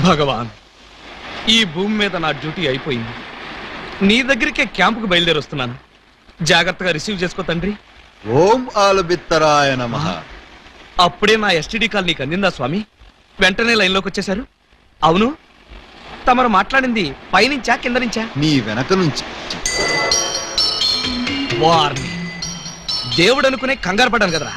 భగవాన్, ఈ భూమి మీద నా డ్యూటీ అయిపోయింది. నీ దగ్గరికే క్యాంపుకు బయలుదేరి వస్తున్నాను. జాగ్రత్తగా రిసీవ్ చేసుకో తండ్రి. ఓం ఆలుబిత్తరాయ నమః. అప్పుడే నా ఎస్టీడీ కాల్ నీకు అందిందా స్వామి? వెంటనే లైన్లోకి వచ్చేశారు. అవును, తమరు మాట్లాడింది పైనుంచా కింద నుంచా? నీ వెనక నుంచి. వారిని దేవుడు అనుకునే కంగారు పడ్డాను కదరా.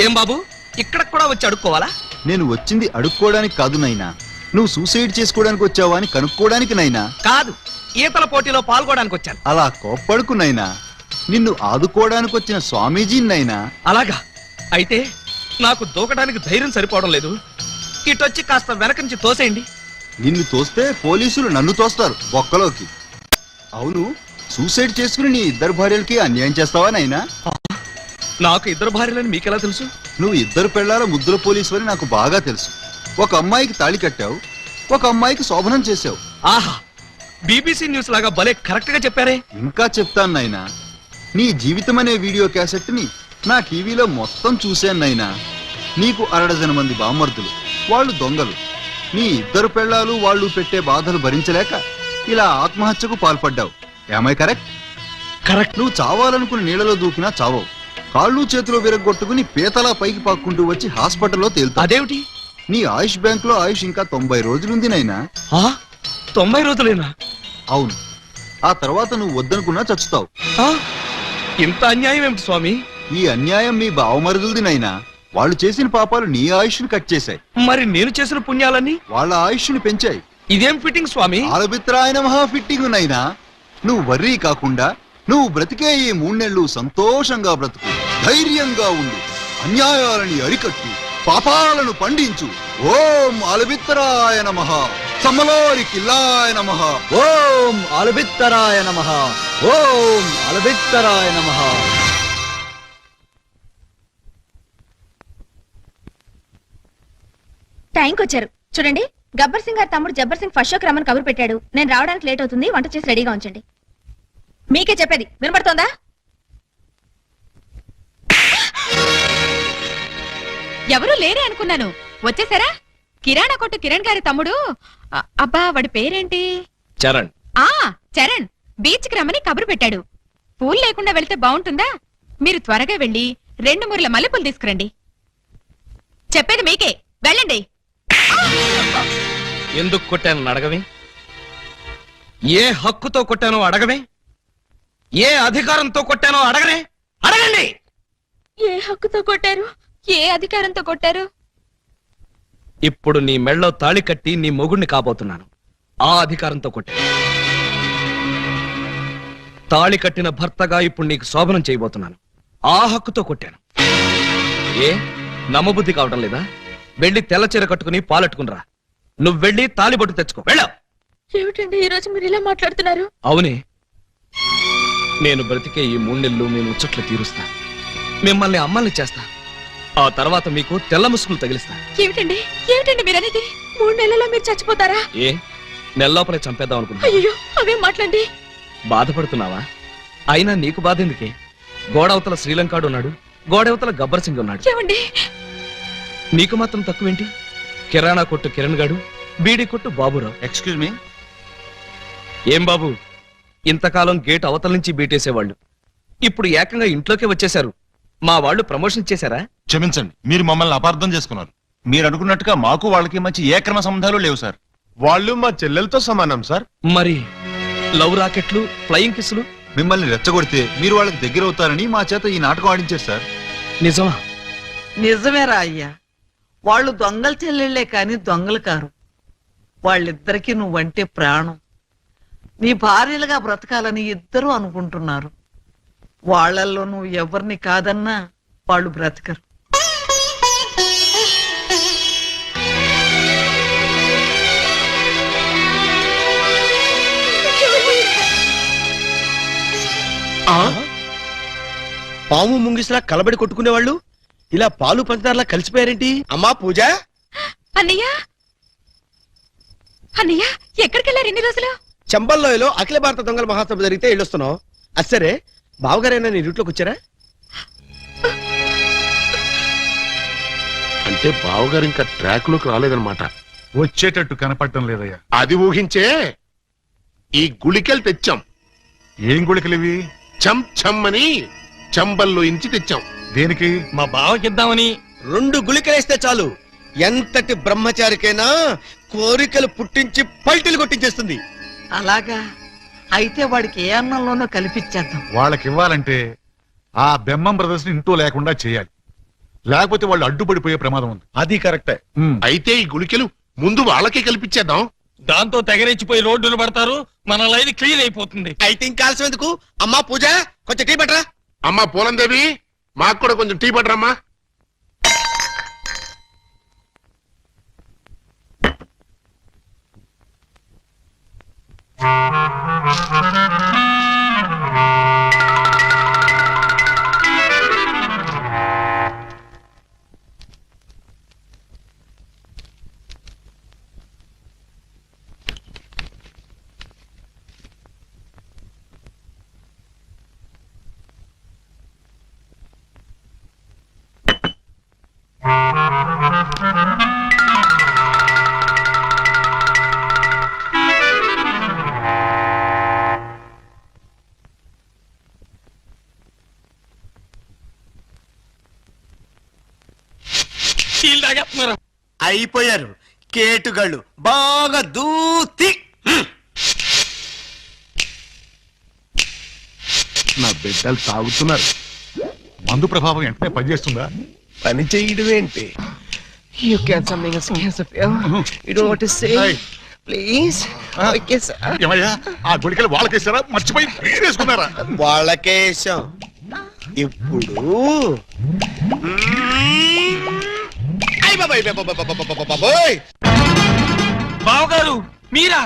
ఏం బాబు, ఇక్కడ కూడా వచ్చి అడుక్కోవాలా? నేను వచ్చింది అడుక్కోవడానికి కాదు నైనా, నువ్వు సూసైడ్ చేసుకోవడానికి వచ్చావా అని కనుక్కోవడానికి నైనా. కాదు, ఈతల పోటీలో పాల్గొనడానికి వచ్చాను. అలా కోప్పడుకు నైనా, నిన్ను ఆదుకోవడానికి వచ్చిన స్వామీజీనైనా. అలాగా? అయితే నాకు దూకడానికి ధైర్యం సరిపోవడం లేదు. ఇటొచ్చి కాస్త వెనక నుంచి తోసేయండి. నిన్ను తోస్తే పోలీసులు నన్ను తోస్తారు బొక్కలోకి. అవును, సూసైడ్ చేసుకుని నీ ఇద్దరు భార్యలకి అన్యాయం చేస్తావా నైనా? నాకు ఇద్దరు భార్యలని మీకెలా తెలుసు? నువ్వు ఇద్దరు పెళ్లాల ముద్దుల పోలీసు అని నాకు బాగా తెలుసు. ఒక అమ్మాయికి తాళి కట్టావు, ఒక అమ్మాయికి శోభనం చేశావు. ఆహా, బీబీసీ న్యూస్ లాగా భలే కరెక్ట్ గా చెప్పారే. ఇంకా చెప్తాను నైనా, నీ జీవితం అనే వీడియో క్యాసెట్ ని నా టీవీలో మొత్తం చూశాను నైనా. నీకు 60 మంది బామర్దులు, వాళ్ళు దొంగలు. నీ ఇద్దరు పెళ్లాలు వాళ్ళు పెట్టే బాధలు భరించలేక ఇలా ఆత్మహత్యకు పాల్పడ్డావు. ఏమై కరెక్ట్? కరెక్ట్. నువ్వు చావాలనుకుని నీళ్ళలో దూకినా చావవు. కాళ్ళు చేతులు విరగొట్టుకుని పీతలా పైకి పాక్కుంటూ వచ్చి హాస్పిటల్లో తేలుతావు. అదేమిటి? నీ ఆయుష్ బ్యాంక్ లో ఆయుష్ ఇంకా 90 రోజులుంది నైనా. 90 రోజులేనా? అవును, ఆ తర్వాత నువ్వు వద్దనుకున్నా చచ్చుతావు. ఇంత అన్యాయం ఏమిటి స్వామి? ఈ అన్యాయం మీ బావమరుదులది నైనా. వాళ్ళు చేసిన పాపాలు నీ ఆయుష్ని కట్ చేశాయి. మరి నేను చేసిన పుణ్యాలన్నీ వాళ్ళ ఆయుష్ని పెంచాయి. ఇదేం ఫిట్టింగ్ స్వామి? ఆలబిత్రాయన మహా ఫిట్టింగ్ నైనా. నువ్వు వర్రీ కాకుండా నువ్వు బ్రతికే ఈ 3 నెలలు సంతోషంగా బ్రతుకు, ధైర్యంగా ఉండు, అన్యాయాలని అరికట్టు, పాపాలను పండించు. ఓం ఆలబిత్తరాయ నమః, సమలోరి కిల్లాయ నమః. ఓం ఆలబిత్తరాయ నమః, ఓం ఆలబిత్తరాయ నమః. టైంకి వచ్చారు చూడండి. గబ్బర్ సింగ్ గారి తమ్ముడు జబ్బర్ సింగ్ ఫస్ట్ షోకి రమ్మని కబురు పెట్టాడు. నేను రావడానికి లేట్ అవుతుంది, వంట చేసి రెడీగా ఉంచండి. మీకే చెప్పేది వినపడుతోందా? ఎవరూ లేరే అనుకున్నాను, వచ్చేసారా? కిరాణా కొట్టు కిరణ్ గారి తమ్ముడు. అబ్బా, వాడి పేరేంటి? చరణ్. చరణ్ బీచ్ కి రమ్మని కబురు పెట్టాడు. పూలు లేకుండా వెళ్తే బాగుంటుందా? మీరు త్వరగా వెళ్ళి 2 మూరల మల్లెపూలు తీసుకురండి. చెప్పేది మీకే, వెళ్ళండి. ఎందుకు కొట్టానో అడగవే? ఏ హక్కుతో కొట్టానో అడగవే? ఏ అధికారంతో కొట్టానో అడగనే? అడగండి. ఏ హక్కుతో కొట్టారు? ఏ అధికారంతో కొట్టారు? ఇప్పుడు నీ మెళ్ళో తాళి కట్టి నీ మొగుణ్ణి కాబోతున్నాను. ఆ అధికారంతో కొట్టాను. తాళి కట్టిన భర్తగా ఇప్పుడు నీకు శోభనం చేయబోతున్నాను. ఆ హక్కుతో కొట్టాను. ఏ నమ్మబుద్ధి కావటం లేదా? వెళ్ళి తెల్ల చీర కట్టుకుని పాలెట్టుకునిరా. నువ్వు వెళ్ళి తాళిబొట్టు తెచ్చుకో. వెళ్ళావు. ఏమిటండి ఈ రోజు మీరు ఇలా మాట్లాడుతున్నారు? అవునే, నేను బ్రతికే ఈ 3 నెలలు నేను ముచ్చట్లు తీరుస్తా, మిమ్మల్ని అమ్మల్ని చేస్తా. ఆ తర్వాత మీకు తెల్ల ముసుగులు తగిలిస్తా. ఏమిటండి ఏమిటండి మీరనేది? 3 నెలల్లో మీరు చచ్చిపోతారా? ఏ నెల్లోపలే చంపేద్దాం అనుకుంటా? అయ్యో, అవేం మాట్లాడండి. బాధపడుతున్నావా? అయినా నీకు బాధ ఎందుకే? గోడవతల శ్రీలంకాడు ఉన్నాడు, గోడవతల గబ్బర్ సింగ్ ఉన్నాడు. ఏమండి, నీకు మాత్రం తక్కువేంటి? కిరాణా కొట్టు కిరణ్ గాడు, బీడీ కొట్టు బాబురావు. Excuse me. ఏం బాబు, ఇంతకాలం గేట్ అవతల నుంచి బీటేసేవాళ్ళు ఇప్పుడు ఏకంగా ఇంట్లోకే వచ్చేశారు. మా వాళ్ళు ప్రమోషన్ చేశారా? క్షమించండి, మీరు మమ్మల్ని అపార్థం చేసుకున్నారు. మీరు అనుకున్నట్టుగా మాకు వాళ్ళకి మంచి ఏక్రమ సంబంధాలు లేవు సార్. వాళ్ళు మా చెల్లెలతో సమానం సార్. మరి లవ్ రాకెట్లు, ఫ్లయింగ్ కిస్లు? మిమ్మల్ని రెచ్చగొడితే మీరు వాళ్ళకి దగ్గర అవుతారని మా చేత ఈ నాటకం ఆడించారు సార్. నిజమా? నిజమేరా అయ్యా, వాళ్ళు దొంగల చెల్లెళ్లే కాని దొంగలు కారు. వాళ్ళిద్దరికీ నువ్వంటే ప్రాణం. నీ భార్యలుగా బ్రతకాలని ఇద్దరూ అనుకుంటున్నారు. వాళ్ళల్లో నువ్వు ఎవరిని కాదన్నా వాళ్ళు బ్రతకరు. పాము ముంగిసలా కలబడి కొట్టుకునేవాళ్ళు ఇలా పాలు పంచదారలా కలిసిపోయారేంటి? అమ్మా పూజ. అన్నయ్య, అన్నయ్య ఎక్కడికెళ్ళారు ఇన్ని రోజులు? చంబల్లోయలో అఖిల భారత దొంగల మహాసభ జరిగితే వెళ్ళొస్తున్నావు. అసరే బావగారైనా నీ రూట్లోకి వచ్చారా? అంటే బావగారు ఇంకా ట్రాక్ లోకి రాలేదన్నమాట. వచ్చేటట్టు కనపడటం లేదయ్యా. అది ఊహించే ఈ గుళికలు తెచ్చాం. ఏం గుళికలు ఇవి? చం చమ్ అని చంబల్లో ఇంచి తెచ్చాం. దేనికి? మా బావకిద్దామని 2 గుళికలేస్తే చాలు ఎంతటి బ్రహ్మచారికైనా కోరికలు పుట్టించి పల్టీలు కొట్టించేస్తుంది. అలాగా అయితే వాడికి ఏ అన్నంలోనో కల్పించేద్దాం. వాళ్ళకి ఇవ్వాలంటే ఆ బెమ్మం బ్రదర్స్ ని ఇంట్లో లేకుండా చేయాలి. లేకపోతే వాళ్ళు అడ్డుపడిపోయే ప్రమాదం ఉంది. అది కరెక్టే. అయితే ఈ గుళికలు ముందు వాళ్ళకే కల్పించేద్దాం. దాంతో తెగరెచ్చిపోయి రోడ్డును పడతారు, మన లైన్ క్లియర్ అయిపోతుంది. అయితే ఇంకా ఆలస్యం ఎందుకు? అమ్మా పూజ, కొంచెం టీ పట్టరా. అమ్మా పూలందేవి, మాకు కూడా కొంచెం టీ పట్టరమ్మా. అయిపోయారు కేటుగాళ్ళు బాగా దూతి. నా బిడ్డలు తాగుతున్నారు. మందు ప్రభావం వెంటనే పనిచేస్తుందా? పని చేయడం ఏంటి? You can something else, you don't want to say, Hey. please. Okay, sir. ఏమయ్యా, ఆ గుళికలు వాళ్ళకేసారా? మర్చిపోయి వేసుకున్నారా? వాళ్ళకేశం. ఇప్పుడు బావగారు మీరా?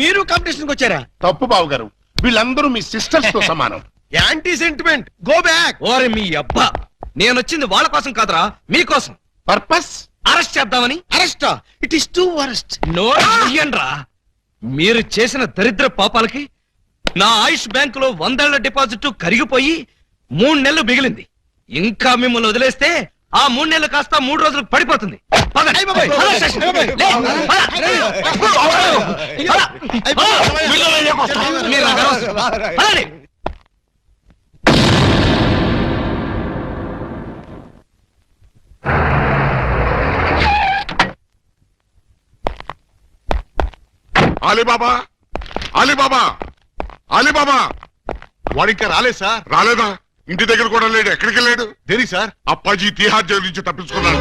మీరు కాంపిటీషన్కి వచ్చారా? తప్పు బావగారు, వీళ్ళందరూ మీ సిస్టర్స్ తో సమానం. Anti sentiment, go back. ఓరే మీ అబ్బా, నేనొచ్చింది వాళ్ళ కోసం కాదురా, మీకోసం. పర్పస్ అరెస్ట్ చేద్దామని. Arrest? It is two worst. రా మీరు చేసిన దరిద్ర పాపాలకి నా ఆయుష్ బ్యాంకులో 100 ఏళ్ల డిపాజిట్ కరిగిపోయి 3 నెలలు మిగిలింది. ఇంకా మిమ్మల్ని వదిలేస్తే ఆ 3 నెలలు కాస్త 3 రోజులకు పడిపోతుంది. పదండి. పద స్టేషన్. లే, పద. మీరు నాకు అనవసరం. పదండి. Alibaba, Alibaba, Alibaba. వాడు ఇంకా రాలేదు సార్. రాలేదా? ఇంటి దగ్గర కూడా లేడు. ఎక్కడికి వెళ్ళాడు? దేనికి సార్? అప్పాజీ తీహార్ జైలు నుంచి తప్పించుకున్నాడు.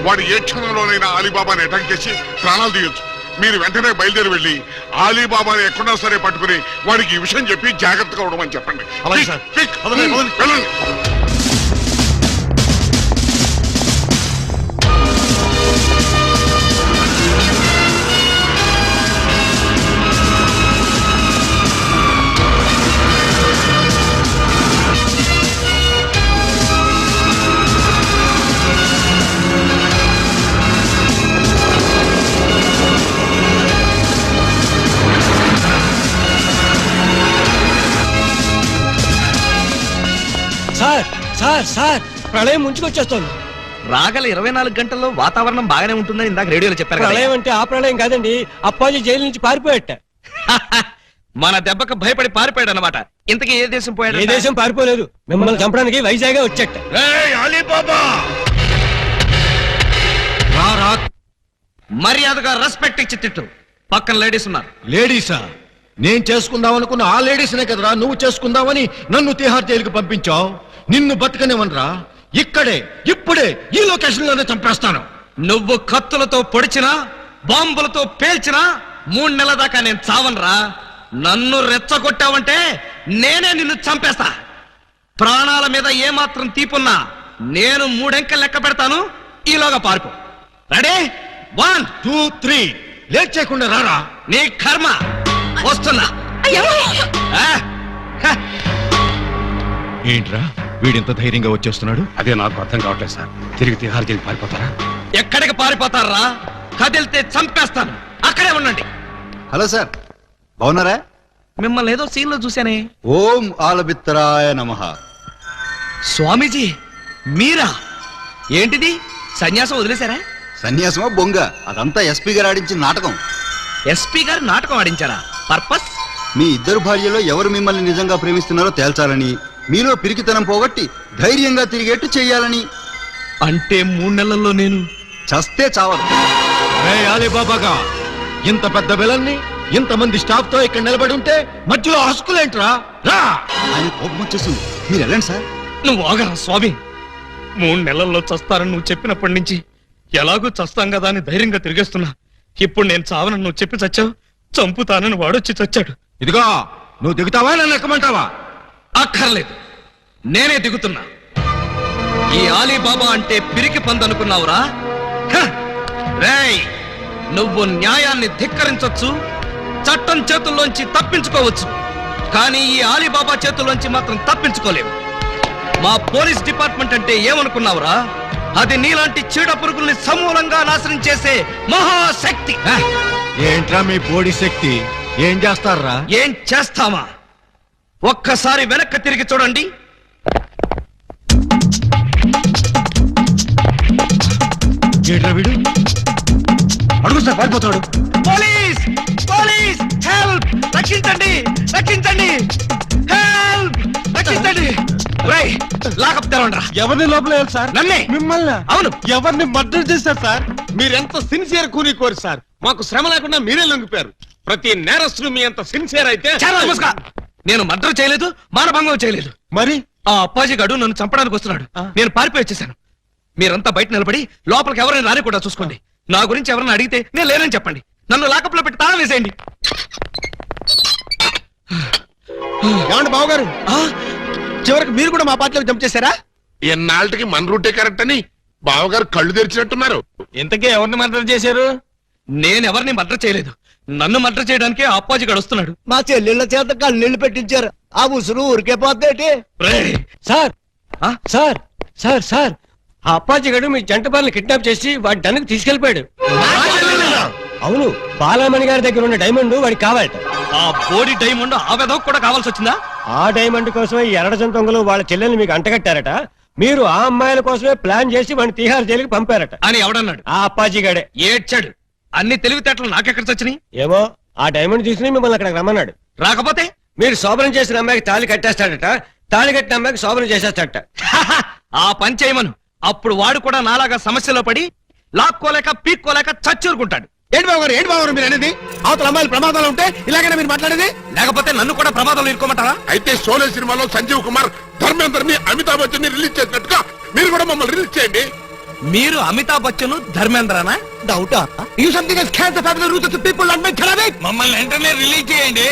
వాడు ఏ క్షణంలోనైనా అలీబాబాని అటాక్ చేసి ప్రాణాలు తీయొచ్చు. మీరు వెంటనే బయలుదేరి వెళ్ళి అలీబాబాని ఎక్కడా సరే పట్టుకుని వాడికి ఈ విషయం చెప్పి జాగ్రత్తగా ఉండమని చెప్పండి. అలాగే సార్. క్విక్, పదండి, పదండి. వెళ్ళండి. సార్ సార్ సార్, ప్రళయం ముంచుకొచ్చేస్తోంది. రాగల 24 గంటల్లో వాతావరణం బాగానే ఉంటుందని ఇందాక రేడియోలో చెప్పారు కదా. ప్రళయం అంటే ఆ ప్రళయం కాదండి, అప్పాజీ జైలు నుంచి పారిపోయట. మన దెబ్బకు భయపడి పారిపోయాడు అనమాట. ఇంతకీ ఏ దేశం పోయాడు? ఏ దేశం పారిపోలేదు, మిమ్మల్ని చంపడానికి వైజాగ్ వచ్చేట. మర్యాదగా రెస్పెక్ట్ ఇచ్చి తిట్టు. పక్కన లేడీస్ ఉన్నారు. లేడీసా? నేను చేసుకుందాం అనుకున్న ఆ లేడీస్నే కదరా నువ్వు చేసుకుందామని నన్ను తిహార్ జైలుకి పంపించావు. నిన్ను బతకనివనరా, ఇక్కడే ఇప్పుడే ఈ లొకేషన్ లోనే చంపేస్తాను. నువ్వు కత్తులతో పొడిచినా బాంబులతో పేల్చినా 3 నెలల దాకా నేను చావనరా. నన్ను రెచ్చగొట్టావంటే నేనే నిన్ను చంపేస్తా. ప్రాణాల మీద ఏమాత్రం తీపున్నా నేను 3 అంకెలు లెక్క పెడతాను. ఈలోగా పారిపో. రెడీ? 1 2 3 లేట్ చేయకుండా రారా. నీ కర్మ. వస్తున్నా. ఆ, హ. ఏంట్రా వీడింత ధైర్యంగా వచ్చేస్తున్నాడు? అదే నాకు అర్థం కావట్లేదు సార్. తిరిగి తిహార్ జైలు పారిపోతారా? ఎక్కడికి పారిపోతారా? కదిలితే చంపేస్తాను. అక్కడే ఉండండి. హలో సార్, బాగున్నారా? మిమ్మల్ని ఏదో సీన్ లో చూశానే. ఓం ఆలబిత్తరాయ నమః. స్వామీజీ మీరా? ఏంటిది, సన్యాసం వదిలేశారా? సన్యాసమా బొంగ అదంతా ఎస్పీ గారు ఆడించిన నాటకం. ఎస్పీ గారు నాటకం ఆడించారా? పర్పస్? మీ ఇద్దరు భార్యలో ఎవరు మిమ్మల్ని నిజంగా ప్రేమిస్తున్నారో తేల్చాలని, మీలో పిరికితనం పోగొట్టి ధైర్యంగా తిరిగేట్టు చెయ్యాలని. అంటే 3 నెలల్లో నేను చస్తే చావదు. అలీబాబాగా ఇంత పెద్ద విలన్ని ఇంతమంది స్టాఫ్ తో ఇక్కడ నిలబడి ఉంటే మధ్యలో హస్కులేంట్రా? రా! ఆయన కోపం వచ్చేస్తుంది. మీరు వెళ్ళండి సార్. నువ్వు ఆగరా స్వామి. 3 నెలల్లో చస్తానని నువ్వు చెప్పినప్పటి నుంచి ఎలాగూ చస్తాం కదా అని ధైర్యంగా తిరిగేస్తున్నా. ఇప్పుడు నేను చావనని నువ్వు చెప్పి చచ్చావు, చంపుతానని వాడొచ్చి చచ్చాడు. ఇదిగో నువ్వు దిగుతావా నన్ను ఎక్కమంటావా? అక్కర్లేదు, నేనే దిగుతున్నా. ఈ ఆలీబాబా అంటే పిరికి పందనుకున్నావురా? రేయ్, నువ్వు న్యాయాన్ని ధిక్కరించొచ్చు, చట్టం చేతుల్లోంచి తప్పించుకోవచ్చు, కానీ ఈ ఆలీబాబా చేతుల్లోంచి మాత్రం తప్పించుకోలేవు. మా పోలీస్ డిపార్ట్మెంట్ అంటే ఏమనుకున్నావురా? అది నీలాంటి చీడ పురుగుల్ని సమూలంగా నాశనం చేసే మహాశక్తి. ఏంట్రా మీ బోడి శక్తి? ఏం చేస్తారా? ఏం చేస్తావా? ఒక్కసారి వెనక్కి తిరిగి చూడండి. ఏంట్రా వీడు? అడుగు సార్, పారిపోతాడు. పోలీస్! పోలీస్! హెల్ప్! రక్షించండి! రక్షించండి! హెల్ప్! రక్షించండి! రేయ్, లాకప్ తెరవండ్రా. ఎవరిని లోపల సార్? నన్నే. మిమ్మల్ని? అవును. ఎవరిని మర్డర్ చేశారు సార్? మీరెంత సిన్సియర్ కూని కోరు సార్. మాకు శ్రమ లేకుండా మీరే లొంగిపోయారు. ప్రతి నేరస్తులు మీ అంత సిన్సియర్ అయితే. చాలా మూసుగా. నేను మర్డర్ చేయలేదు, మానభంగం చేయలేదు. మరి ఆ అప్పాజీ గడు నన్ను చంపడానికి వస్తున్నాడు. నేను పారిపోయి వచ్చేసాను. మీరంతా బయట నిలబడి లోపలికి ఎవరైనా రాని కూడా చూసుకోండి. నా గురించి ఎవరైనా అడిగితే నేను లేనని చెప్పండి. నన్ను లాకప్ లో పెట్టి తాళం వేసేయండి. ఏమండి బావగారు, చివరికి మీరు కూడా మా పార్టీలో జంప్ చేశారా? ఎన్నాళ్ళకి మన రూటే కరెక్ట్ అని బావగారు కళ్ళు తెరిచినట్టున్నారు. ఇంతకీ ఎవరిని మర్డర్ చేశారు? నేను ఎవరిని మర్డర్ చేయలేదు. నన్ను మర్డర్ చేయడానికి ఆ అప్పాజీ గడు వస్తున్నాడు. మా చెల్లెళ్ళ చేత కళ్ళీళ్ళు పెట్టించారు. ఆ ముసురు ఊరికే పోద్దేటి? రేయ్, సార్ ఆ? సార్ సార్ సార్ ఆ అప్పాజీ గడు మీ జంట బాలని కిడ్నాప్ చేసి వాడి డన్నుకు తీసుకెళ్లిపోయాడు. అవును, బాలామణి గారి దగ్గర ఉన్న డైమండ్ వాడికి కావాలట. ఆ బోడి డైమండ్ ఆ వెధవకు కూడా కావాల్సి వచ్చిందా? ఆ డైమండ్ కోసమే ఈ ఎరడజన్ దొంగలు వాళ్ళ చెల్లెల్ని మీకు అంటగట్టారట. మీరు ఆ అమ్మాయిల కోసమే ప్లాన్ చేసి వాడిని తీహార్ జైలుకి పంపారట. అని ఎవడన్నాడు? ఆ అప్పాజీ గడే. ఏడ్చాడు. అన్ని తెలివితేటలు నాకెక్కడ చచ్చినాయి? ఏమో ఆ డైమండ్ తీసుకుని మిమ్మల్ని అక్కడికి రమ్మన్నాడు. రాకపోతే మీరు శోభనం చేసిన అమ్మాయికి తాళి కట్టేస్తాడట, తాళి కట్టిన అమ్మాయికి శోభనం చేసేస్తాడట. ఆ పని చేయమను. అప్పుడు వాడు కూడా నాలాగా సమస్యలో పడి లాక్కోలేక పీక్కోలేక చచ్చూరుకుంటాడు. ఏంటి బావగారు మీరు అనేది? అవతల అమ్మాయిలు ప్రమాదాలు ఉంటే ఇలాగైనా మీరు మాట్లాడేది? లేకపోతే నన్ను కూడా ప్రమాదంలో ఇరుకోమంటారా? అయితే షోలే సినిమాలో సంజీవ్ కుమార్ ధర్మేందర్ని అమితాబ్ బచ్చన్ ని రిలీజ్ చేసినట్టుగా మీరు కూడా మమ్మల్ని రిలీజ్ చేయండి. మీరు అమితాబ్ బచ్చన్ ధర్మేంద్రనా? డౌటా? You something is can the family root of the people and make ఖరాబ్. మమ్మల్ని వెంటనే రిలీజ్ చేయండి.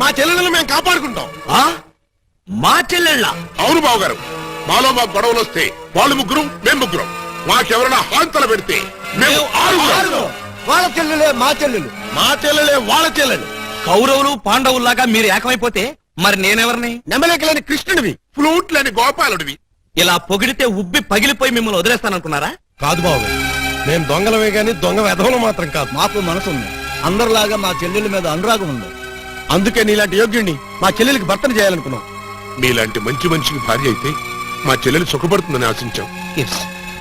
మా చెల్లెలను మేము కాపాడుకుంటాం. ఆ? మా చెల్లెళ్ళ? అవును బావగారు, మాలో మా గొడవలు వస్తే వాళ్ళు ముగ్గురు, మేము ముగ్గురం. మాకెవరైనా హాంతలు పెడితే మేము ఆరుగురం. వాళ్ళ చెల్లెలే మా చెల్లెలు, మా చెల్లెలే వాళ్ళ చెల్లెలు. కౌరవులు పాండవుల్లాగా మీరు ఏకమైపోతే మరి నేనెవరిని? నెమలేకలేని కృష్ణుడివి, ఫ్లూట్ లేని గోపాలుడివి. ఇలా పొగిడితే ఉబ్బి పగిలిపోయి మిమ్మల్ని వదిలేస్తాననుకున్నారా? కాదు బాబు, మేము దొంగలమే గాని దొంగ వెధవలు మాత్రం కాదు. మాకు మనసు ఉంది, అందరిలాగా మా చెల్లెల మీద అనురాగం ఉంది. అందుకే నీలాంటి యోగ్యుడిని మా చెల్లెలికి భర్తను చేయాలనుకున్నాం. మీలాంటి మంచి మనిషికి భార్య అయితే మా చెల్లెలు సుఖపడుతుందని ఆశించాం. Yes.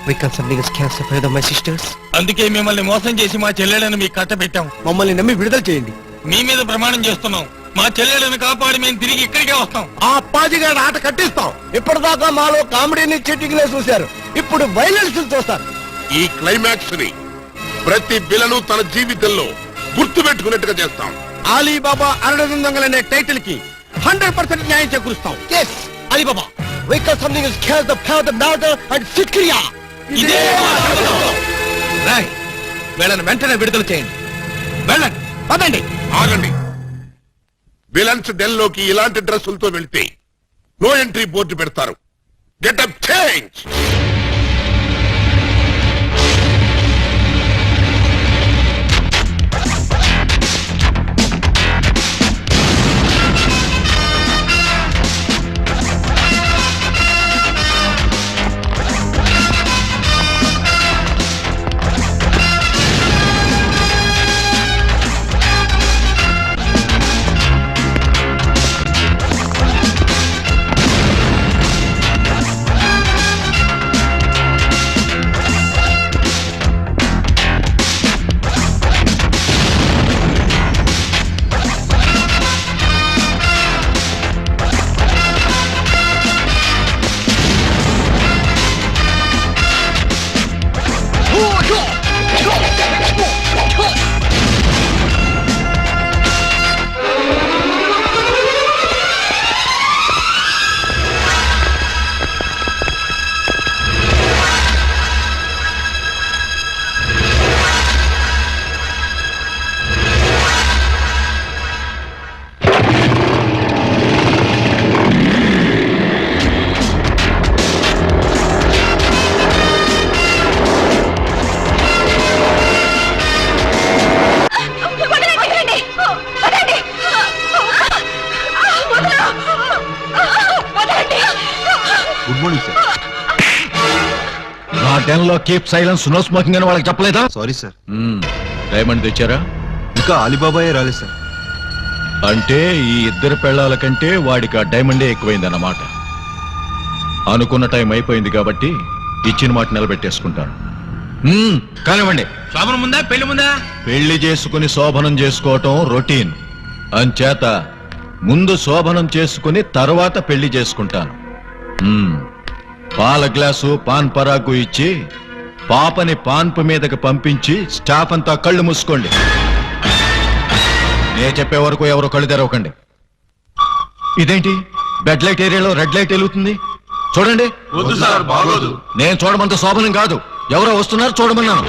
We can something is cancer for my sisters. అందుకే మిమ్మల్ని మోసం చేసి మా చెల్లెళ్ళని మీకు కట్టబెట్టాం. మమ్మల్ని నమ్మి విడుదల చేయండి. మీ మీద ప్రమాణం చేస్తున్నాం. మా చెల్లెళ్ళని కాపాడి మేము తిరిగి ఇక్కడికే వస్తాం. ఆ అప్పాజిగాడి ఆట కట్టిస్తాం. ఇప్పటిదాకా మాలో కామెడీని చీటింగ్లే చూశారు, ఇప్పుడు వైలెన్స్ చూస్తారు. ఈ క్లైమాక్స్ ని ప్రతి విలను తన జీవితంలో గుర్తు పెట్టుకున్నట్టుగా చేస్తాం. అలీబాబా అరడజన్ దొంగలనే టైటిల్ కి 100% న్యాయం చేకూరుస్తాం. Yes, Alibaba. We can something is catch the power the murder and Sikriya. ఇదే రాయ్, వీళ్ళని వెంటనే విడుదల చేయండి. వెళ్ళండి, పదండి. ఆగండి. విలన్స్ డెల్ లోకి ఇలాంటి డ్రెస్సులతో వెళ్తే నో ఎంట్రీ బోర్డు పెడతారు. Getup change. ఆ డెన్ లో కీప్ సైలెన్స్ నో స్మోకింగ్ అని వాళ్ళకి చెప్పలేదా? Sorry sir. డైమండ్ తెచ్చారా? ఇంకా అలీబాబాయే రాలేదు సార్. అంటే ఈ ఇద్దరు పెళ్ళాల కంటే వాడికి ఆ డైమండే ఎక్కువైందన్నమాట. అనుకున్న టైం అయిపోయింది కాబట్టి ఇచ్చిన మాట నిలబెట్టేసుకుంటాను. కానివ్వండి. శోభనం ముందా పెళ్లి ముందా? పెళ్లి చేసుకుని శోభనం చేసుకోవటం రొటీన్ అంచేత ముందు శోభనం చేసుకుని తర్వాత పెళ్లి చేసుకుంటాను. పాల గ్లాసు పాన్ పరాకు ఇచ్చి పాపని పాన్పు మీదకి పంపించి స్టాఫ్ అంతా కళ్ళు మూసుకోండి. నే చెప్పే వరకు ఎవరో కళ్ళు తెరవకండి. ఇదేంటి బెడ్ లైట్ ఏరియాలో రెడ్ లైట్ వెలుగుతుంది? చూడండి. వద్దు సార్, బాగోదు. నేను చూడమంత శోభనం కాదు, ఎవరో వస్తున్నారు చూడమన్నాను.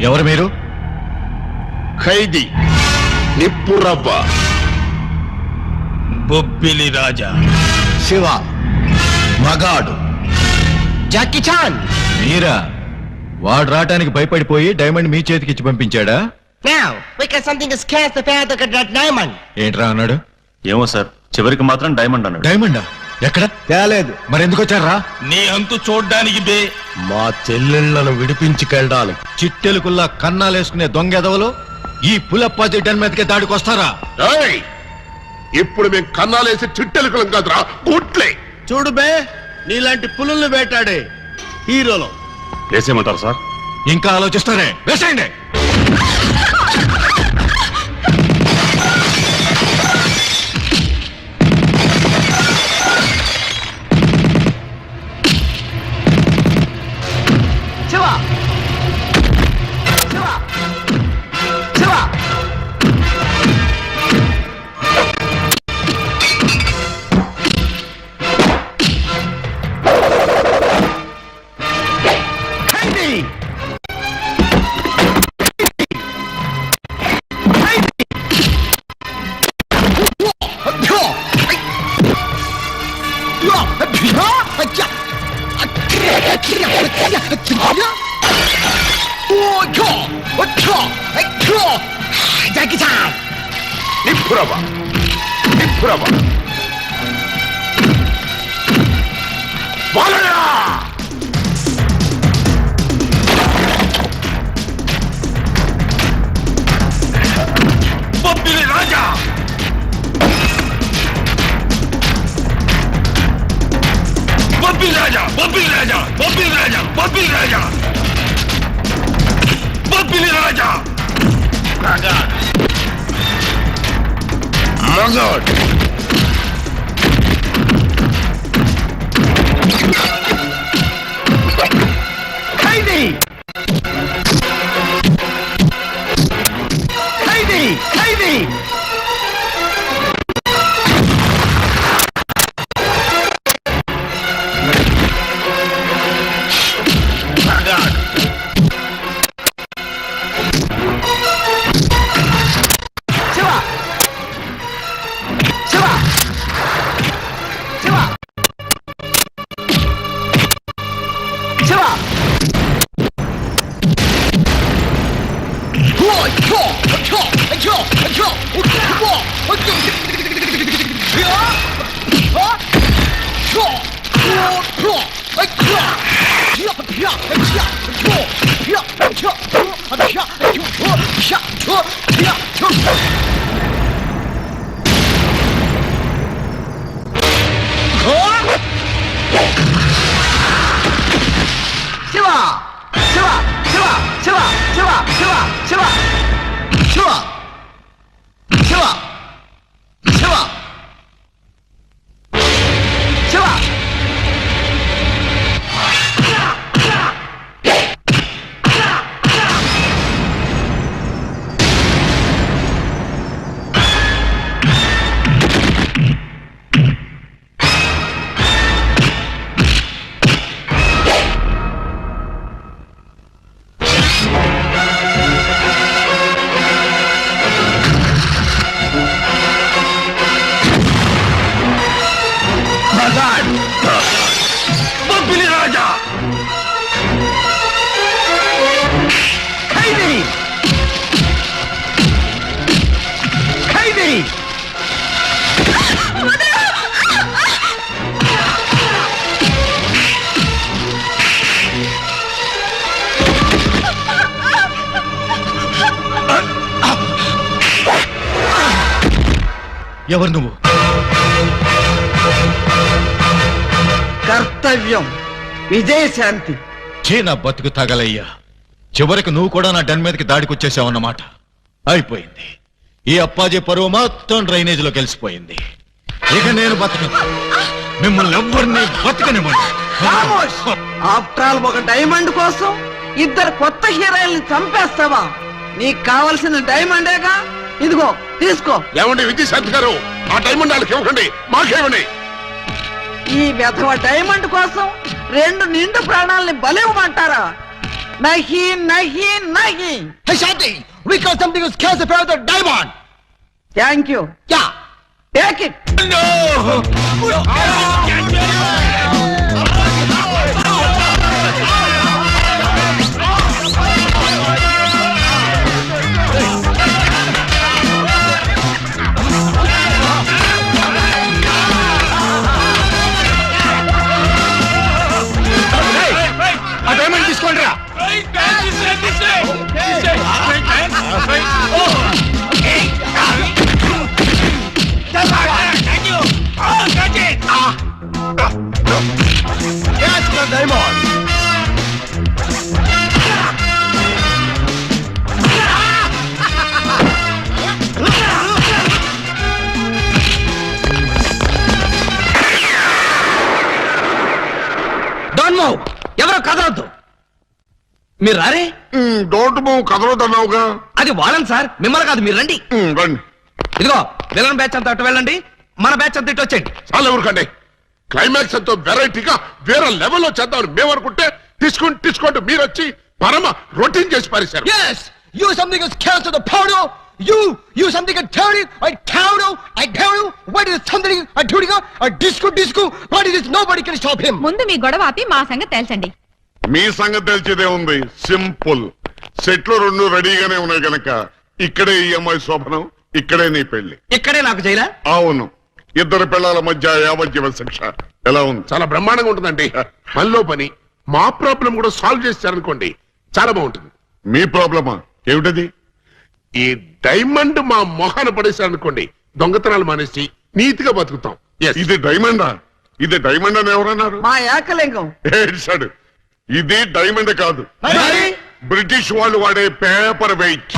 ఎవరు మీరు? ఖైదీ నిప్పురవ్వ. బొబ్బిలి రాజా. శివ మగాడు. Jackie Chan. మీరా? వాడు రావటానికి భయపడిపోయి డైమండ్ మీ చేతికి ఇచ్చి పంపించాడా? Now, because something is scarce the father could not diamond. ఏంట్రా అన్నాడు? ఏమో సార్, చివరికి మాత్రం డైమండ్ అన్నాడు. డైమండా? ఎక్కడ? తేలేదు. మరి ఎందుకు వచ్చారా? నీ అంతు చూడ్డానికి బే. మా చెల్లెళ్లను విడిపించుకెళ్ళాలి. చిట్టెలుకుల్లా కన్నాలేసుకునే దొంగెదవలు ఈ పులప్పాజీ డన్ మీదకే దాడికొస్తారా? ఏయ్! ఇప్పుడు మేము కన్నాలేసి చిట్టెలుకలం కాదురా, గుట్లే. చూడు బే, నీలాంటి పులుల్ని వేటాడే హీరోలో. వేసేయమంటారు సార్? ఇంకా ఆలోచిస్తారే, వేసేయండి. Jackie Chan. నిప్పురవ్వ. నిప్పురవ్వ. బాలయ్య! బొబ్బిలి రాజా. బొబ్బిలి రాజా. బొబ్బిలి రాజా. బొబ్బిలి రాజా. బొబ్బిలి రాజా. బొబ్బిలి రాజా. మగాడ్. ఖైదీ. ఖైదీ. ఖైదీ. ఎవరు నువ్వు? కర్తవ్యం విజయశాంతి. చే నా బతుకు తగలయ్యా. చివరికి నువ్వు కూడా నా డన్ మీదకి దాడికి వచ్చేసావన్నమాట. అయిపోయింది. ఈ అప్పాజీ పరువు మొత్తం డ్రైనేజ్ లో కలిసిపోయింది. ఇక నేను బతకను. మిమ్మల్ని ఎవ్వరిని బతకనివ్వండి. ఆఫ్టర్ ఆల్ ఒక డైమండ్ కోసం ఇద్దరు కొత్త హీరోయిల్ని చంపేస్తావా? నీకు కావలసిన డైమండేగా, ఇదిగో తీసుకో. ఏమండి విజయశాంతి గారు, ఆ డైమండ్ వాళ్ళకి ఇవ్వకండి, మాకేమండి. ఈ వెధవ డైమండ్ కోసం 2 నిండు ప్రాణాలని బలివ్వమంటారా? నహి నహి నహి. Thank you. Take it. ఆ డైమండ్ తీసుకోండి రా. Don't move. ఎవరో కదలొద్దు. మీరు రారే? డోంట్ మూవ్ కదలొద్దన్నావుగా. అది వాళ్ళని సార్, మిమ్మల్ని కాదు. మీరు రండి. రండి. ఇదిగో విలన్ బ్యాచ్ అంతా అటు వెళ్ళండి, మన బ్యాచ్ అంతా ఇటు వచ్చేయండి. చాలా ఎవరికండి క్లైమాక్స్ ఎంతో వెరైటీగా వేరే లెవెల్లో చేద్దాం మేము అనుకుంటే తీసుకోండి మీరు వచ్చి పరమ రొటీన్ చేసి పారేశారు. Yes, you something is chaos to the powder. You something a dirty, I counter, I counter. What is something a dirty, a disco? What is this? Nobody can stop him. ముందు మీ గొడవ ఆపి మా సంగతి తేల్చండి. మీ సంగతి తెలిసేదే ఉంది. Simple. సెట్లు 2 రెడీగానే ఉన్నాయి గనక ఇక్కడే ఈ అమ్మాయి శోభనం, ఇక్కడే నీ పెళ్లి. ఇక్కడే నాకు జైలా? అవును. ఇద్దరు పిల్లల మధ్య యావజ్జీవ శిక్ష. ఎలా ఉంది? చాలా బ్రహ్మాండంగా ఉంటుందండి. పనిలో పని మా ప్రాబ్లం కూడా సాల్వ్ చేశారనుకోండి, చాలా బాగుంటుంది. మీ ప్రాబ్లమా ఏమిటది? ఈ డైమండ్ మా మొహాన పడేశారనుకోండి, దొంగతనాలు మానేసి నీతిగా బతుకుతాం. Yes. ఇది డైమండా? ఇది డైమండ్ అని ఎవరన్నారు? మా ఏకలింగం. ఏడ్చాడు. ఇది డైమండ్ కాదు, మరి? బ్రిటిష్ వాళ్ళు వాడే పేపర్ వెయిట్.